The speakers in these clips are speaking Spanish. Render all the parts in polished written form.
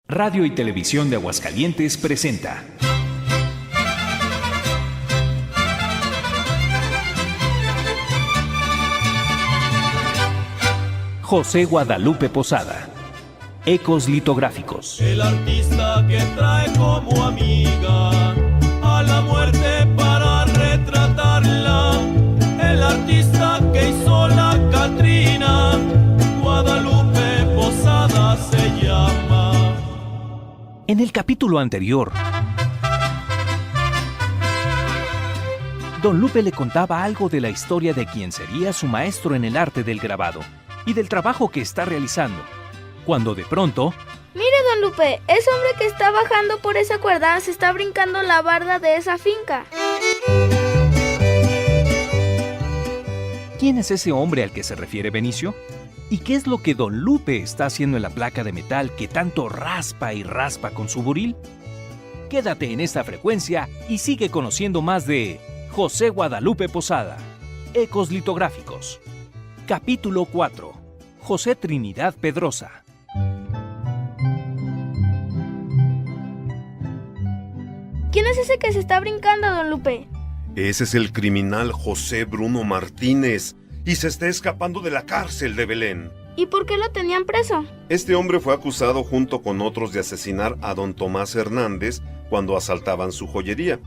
Radio y Televisión de Aguascalientes presenta José Guadalupe Posada. Ecos litográficos. El artista que trae como amiga a la muerte para retratarla. El artista que hizo la Catrina, Guadalupe Posada se llama. En el capítulo anterior, Don Lupe le contaba algo de la historia de quien sería su maestro en el arte del grabado y del trabajo que está realizando, cuando de pronto... Mire, Don Lupe, ese hombre que está bajando por esa cuerda se está brincando la barda de esa finca. ¿Quién es ese hombre al que se refiere Benicio? ¿Y qué es lo que Don Lupe está haciendo en la placa de metal que tanto raspa y raspa con su buril? Quédate en esta frecuencia y sigue conociendo más de José Guadalupe Posada. Ecos litográficos. Capítulo 4. José Trinidad Pedrosa. ¿Quién es ese que se está brincando, Don Lupe? Ese es el criminal José Bruno Martínez y se está escapando de la cárcel de Belén. ¿Y por qué lo tenían preso? Este hombre fue acusado junto con otros de asesinar a don Tomás Hernández cuando asaltaban su joyería.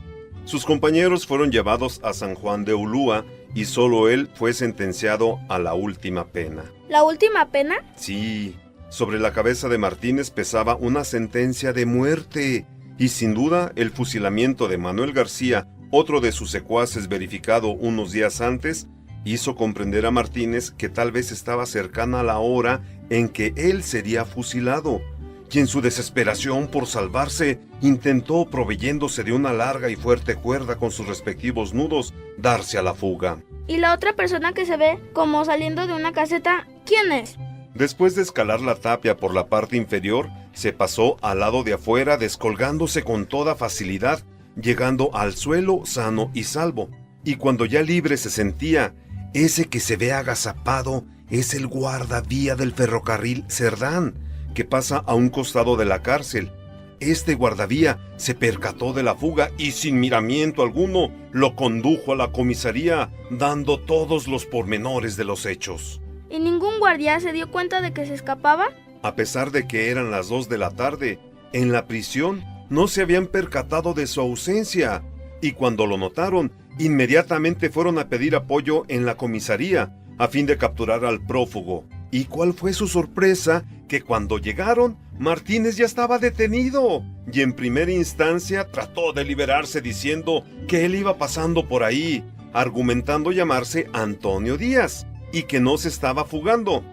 Sus compañeros fueron llevados a San Juan de Ulúa y solo él fue sentenciado a la última pena. ¿La última pena? Sí, sobre la cabeza de Martínez pesaba una sentencia de muerte y sin duda el fusilamiento de Manuel García, otro de sus secuaces verificado unos días antes, hizo comprender a Martínez que tal vez estaba cercana la hora en que él sería fusilado, y en su desesperación por salvarse, intentó, proveyéndose de una larga y fuerte cuerda con sus respectivos nudos, darse a la fuga. ¿Y la otra persona que se ve como saliendo de una caseta, quién es? Después de escalar la tapia por la parte inferior, se pasó al lado de afuera descolgándose con toda facilidad, llegando al suelo sano y salvo. Y cuando ya libre se sentía, ese que se ve agazapado es el guardavía del ferrocarril Cerdán, que pasa a un costado de la cárcel. Este guardavía se percató de la fuga y sin miramiento alguno lo condujo a la comisaría, dando todos los pormenores de los hechos. ¿Y ningún guardia se dio cuenta de que se escapaba? A pesar de que eran las 2 de la tarde, en la prisión no se habían percatado de su ausencia, y cuando lo notaron, inmediatamente fueron a pedir apoyo en la comisaría, a fin de capturar al prófugo. ¿Y cuál fue su sorpresa? Que cuando llegaron, Martínez ya estaba detenido, y en primera instancia trató de liberarse diciendo que él iba pasando por ahí, argumentando llamarse Antonio Díaz, y que no se estaba fugando.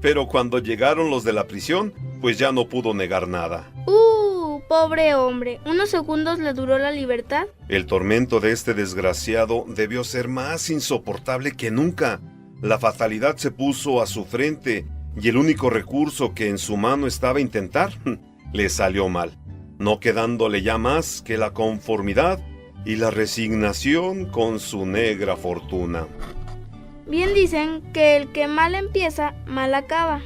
Pero cuando llegaron los de la prisión, pues ya no pudo negar nada. Pobre hombre, ¿unos segundos le duró la libertad? El tormento de este desgraciado debió ser más insoportable que nunca. La fatalidad se puso a su frente y el único recurso que en su mano estaba intentar, le salió mal, no quedándole ya más que la conformidad y la resignación con su negra fortuna. Bien dicen que el que mal empieza, mal acaba.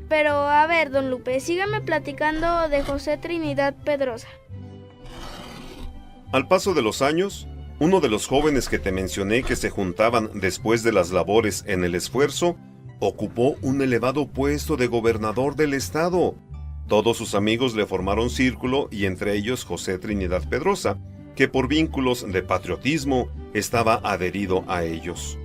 Pero a ver, Don Lupe, sígame platicando de José Trinidad Pedrosa. Al paso de los años, uno de los jóvenes que te mencioné que se juntaban después de las labores en el esfuerzo, ocupó un elevado puesto de gobernador del estado. Todos sus amigos le formaron círculo y entre ellos José Trinidad Pedrosa, que por vínculos de patriotismo estaba adherido a ellos.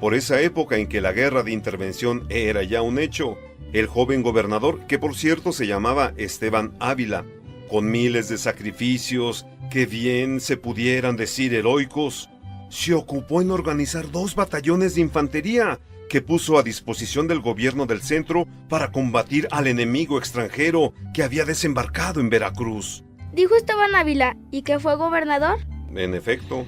Por esa época en que la guerra de intervención era ya un hecho, el joven gobernador, que por cierto se llamaba Esteban Ávila, con miles de sacrificios que bien se pudieran decir heroicos, se ocupó en organizar 2 batallones de infantería que puso a disposición del gobierno del centro para combatir al enemigo extranjero que había desembarcado en Veracruz. Dijo Esteban Ávila, ¿y que fue gobernador? En efecto.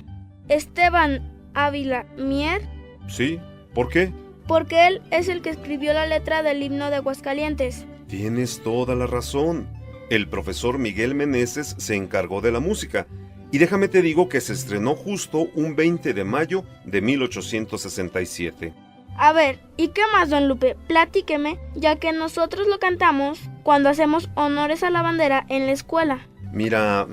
Esteban Ávila Mier. Sí, ¿por qué? Porque él es el que escribió la letra del himno de Aguascalientes. Tienes toda la razón. El profesor Miguel Meneses se encargó de la música, y déjame te digo que se estrenó justo un 20 de mayo de 1867. A ver, ¿y qué más, don Lupe? Platíqueme, ya que nosotros lo cantamos cuando hacemos honores a la bandera en la escuela. Mira,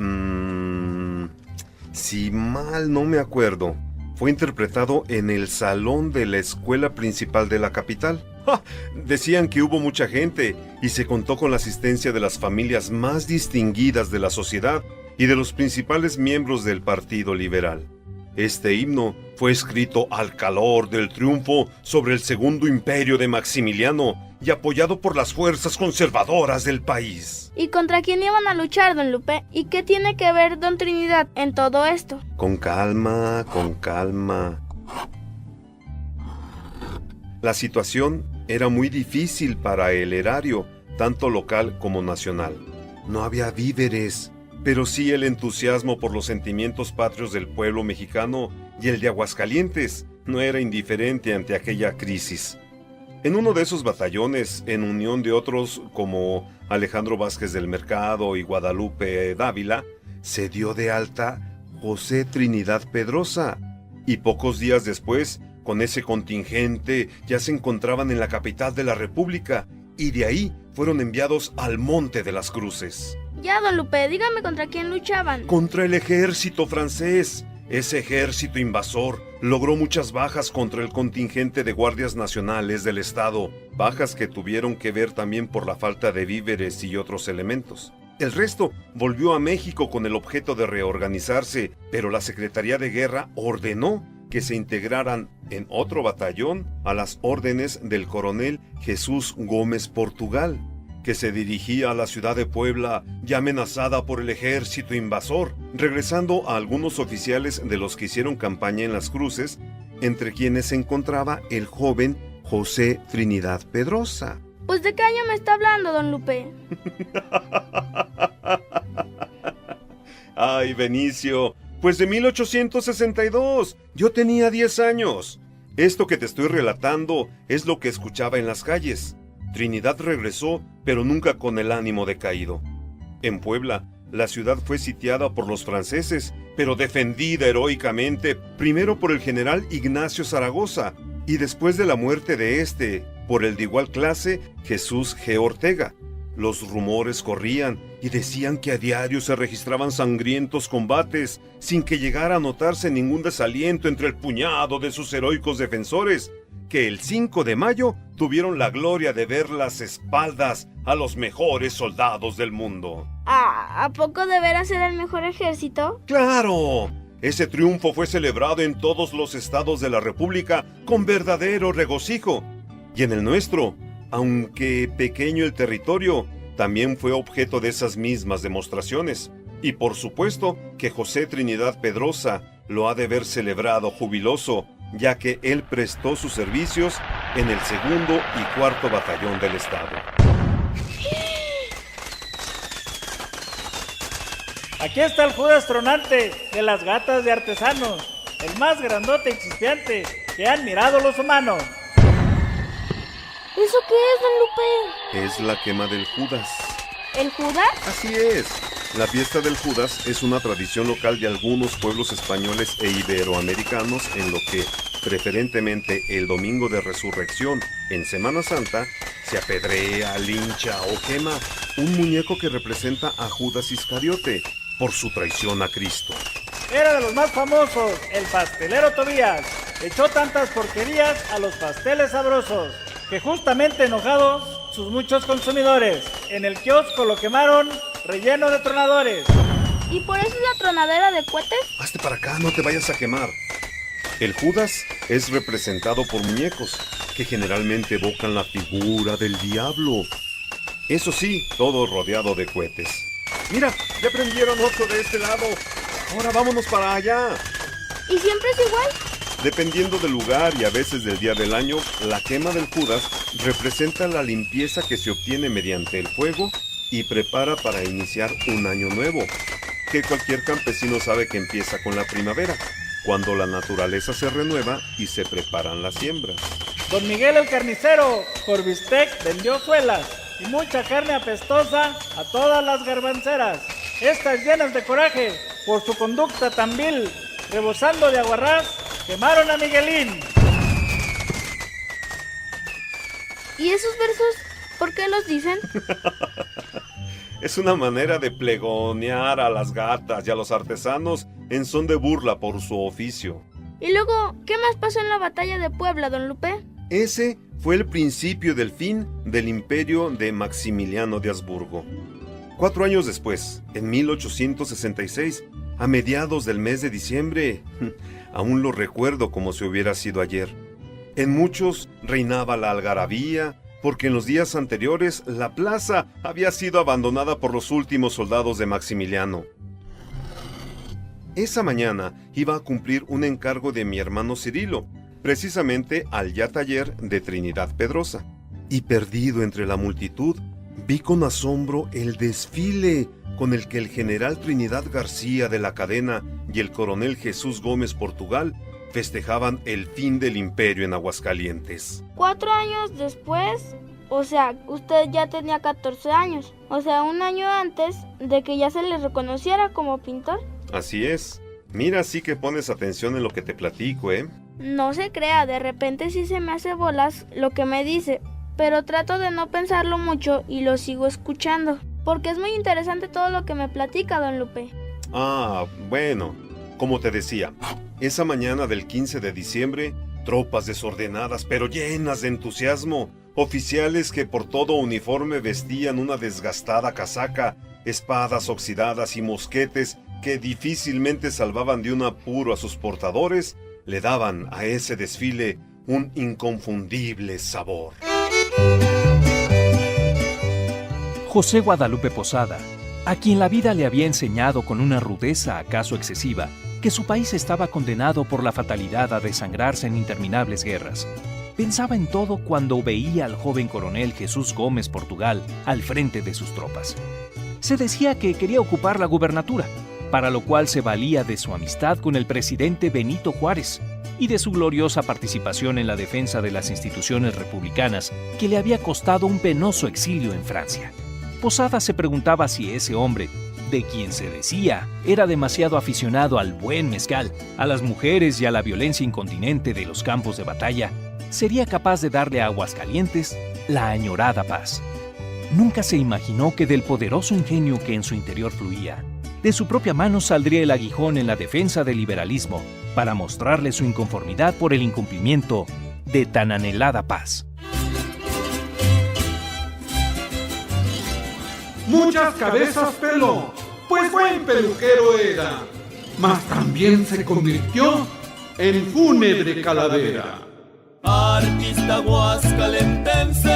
si mal no me acuerdo, fue interpretado en el salón de la escuela principal de la capital. ¡Ja! Decían que hubo mucha gente y se contó con la asistencia de las familias más distinguidas de la sociedad y de los principales miembros del Partido Liberal. Este himno fue escrito al calor del triunfo sobre el Segundo Imperio de Maximiliano y apoyado por las fuerzas conservadoras del país. ¿Y contra quién iban a luchar, don Lupe? ¿Y qué tiene que ver don Trinidad en todo esto? Con calma, con calma. La situación era muy difícil para el erario, tanto local como nacional. No había víveres, pero sí el entusiasmo por los sentimientos patrios del pueblo mexicano, y el de Aguascalientes no era indiferente ante aquella crisis. En uno de esos batallones, en unión de otros como Alejandro Vázquez del Mercado y Guadalupe Dávila, se dio de alta José Trinidad Pedrosa, y pocos días después, con ese contingente, ya se encontraban en la capital de la República, y de ahí fueron enviados al Monte de las Cruces. Ya, don Lupe, dígame contra quién luchaban. Contra el ejército francés. Ese ejército invasor logró muchas bajas contra el contingente de guardias nacionales del estado, bajas que tuvieron que ver también por la falta de víveres y otros elementos. El resto volvió a México con el objeto de reorganizarse, pero la Secretaría de Guerra ordenó que se integraran en otro batallón a las órdenes del coronel Jesús Gómez Portugal, que se dirigía a la ciudad de Puebla ya amenazada por el ejército invasor, regresando a algunos oficiales de los que hicieron campaña en las cruces, entre quienes se encontraba el joven José Trinidad Pedrosa. Pues, ¿de qué año me está hablando, don Lupe? Ay, Benicio, pues de 1862. Yo tenía 10 años. Esto que te estoy relatando es lo que escuchaba en las calles. Trinidad regresó, pero nunca con el ánimo decaído. En Puebla, la ciudad fue sitiada por los franceses, pero defendida heroicamente, primero por el general Ignacio Zaragoza, y después de la muerte de este, por el de igual clase, Jesús G. Ortega. Los rumores corrían y decían que a diario se registraban sangrientos combates, sin que llegara a notarse ningún desaliento entre el puñado de sus heroicos defensores, que el 5 de mayo tuvieron la gloria de ver las espaldas a los mejores soldados del mundo. ¿A poco de veras era el mejor ejército? ¡Claro! Ese triunfo fue celebrado en todos los estados de la República con verdadero regocijo. Y en el nuestro, aunque pequeño el territorio, también fue objeto de esas mismas demostraciones. Y por supuesto que José Trinidad Pedrosa lo ha de ver celebrado jubiloso, ya que él prestó sus servicios en el 2º y 4º batallón del estado. Aquí está el Judas tronante de las gatas de artesanos, el más grandote y chispeante que han mirado los humanos. ¿Eso qué es, don Lupe? Es la quema del Judas. ¿El Judas? Así es. La fiesta del Judas es una tradición local de algunos pueblos españoles e iberoamericanos en lo que, preferentemente el domingo de resurrección en Semana Santa, se apedrea, lincha o quema un muñeco que representa a Judas Iscariote por su traición a Cristo. Era de los más famosos, el pastelero Tobías. Echó tantas porquerías a los pasteles sabrosos, que justamente enojados sus muchos consumidores, en el kiosco lo quemaron relleno de tronadores. ¿Y por eso es la tronadera de cohetes? Hazte para acá, no te vayas a quemar. El Judas es representado por muñecos, que generalmente evocan la figura del diablo. Eso sí, todo rodeado de cohetes. Mira, ya prendieron otro de este lado. Ahora vámonos para allá. ¿Y siempre es igual? Dependiendo del lugar y a veces del día del año, la quema del Judas representa la limpieza que se obtiene mediante el fuego y prepara para iniciar un año nuevo, que cualquier campesino sabe que empieza con la primavera, cuando la naturaleza se renueva y se preparan las siembras. Don Miguel el carnicero, por bistec vendió suelas y mucha carne apestosa a todas las garbanceras, estas llenas de coraje por su conducta tan vil, rebosando de aguarrás, quemaron a Miguelín. ¿Y esos versos por qué los dicen? Es una manera de plegonear a las gatas y a los artesanos en son de burla por su oficio. Y luego, ¿qué más pasó en la batalla de Puebla, don Lupe? Ese fue el principio del fin del imperio de Maximiliano de Habsburgo. 4 años después, en 1866, a mediados del mes de diciembre, aún lo recuerdo como si hubiera sido ayer. En muchos reinaba la algarabía, porque en los días anteriores la plaza había sido abandonada por los últimos soldados de Maximiliano. Esa mañana iba a cumplir un encargo de mi hermano Cirilo, precisamente al ya taller de Trinidad Pedrosa. Y perdido entre la multitud, vi con asombro el desfile con el que el general Trinidad García de la Cadena y el coronel Jesús Gómez Portugal festejaban el fin del imperio en Aguascalientes. 4 años después, o sea, usted ya tenía 14 años, o sea, un año antes de que ya se le reconociera como pintor. Así es. Mira, sí que pones atención en lo que te platico, ¿eh? No se crea, de repente sí se me hace bolas lo que me dice, pero trato de no pensarlo mucho y lo sigo escuchando, porque es muy interesante todo lo que me platica, don Lupe. Ah, bueno, como te decía, esa mañana del 15 de diciembre, tropas desordenadas pero llenas de entusiasmo, oficiales que por todo uniforme vestían una desgastada casaca, espadas oxidadas y mosquetes que difícilmente salvaban de un apuro a sus portadores, le daban a ese desfile un inconfundible sabor. José Guadalupe Posada, a quien la vida le había enseñado con una rudeza acaso excesiva, que su país estaba condenado por la fatalidad a desangrarse en interminables guerras. Pensaba en todo cuando veía al joven coronel Jesús Gómez Portugal al frente de sus tropas. Se decía que quería ocupar la gubernatura, para lo cual se valía de su amistad con el presidente Benito Juárez y de su gloriosa participación en la defensa de las instituciones republicanas que le había costado un penoso exilio en Francia. Posada se preguntaba si ese hombre, de quien se decía era demasiado aficionado al buen mezcal, a las mujeres y a la violencia incontinente de los campos de batalla, sería capaz de darle a Aguascalientes la añorada paz. Nunca se imaginó que del poderoso ingenio que en su interior fluía, de su propia mano saldría el aguijón en la defensa del liberalismo para mostrarle su inconformidad por el incumplimiento de tan anhelada paz. Muchas cabezas peló, pues buen peluquero era, mas también se convirtió en fúnebre calavera. Artista guascalentense,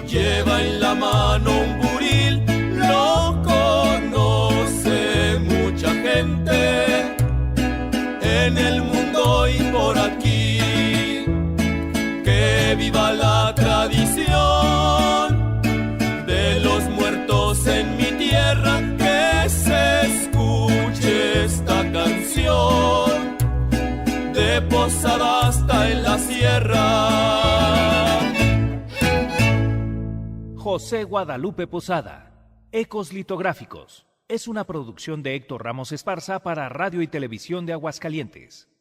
lleva en la mano un buril, lo conoce mucha gente en el mundo y por aquí. Que viva la tradición de los muertos en mi tierra, que se escuche esta canción de Posada hasta en la sierra. José Guadalupe Posada, Ecos Litográficos, es una producción de Héctor Ramos Esparza para Radio y Televisión de Aguascalientes.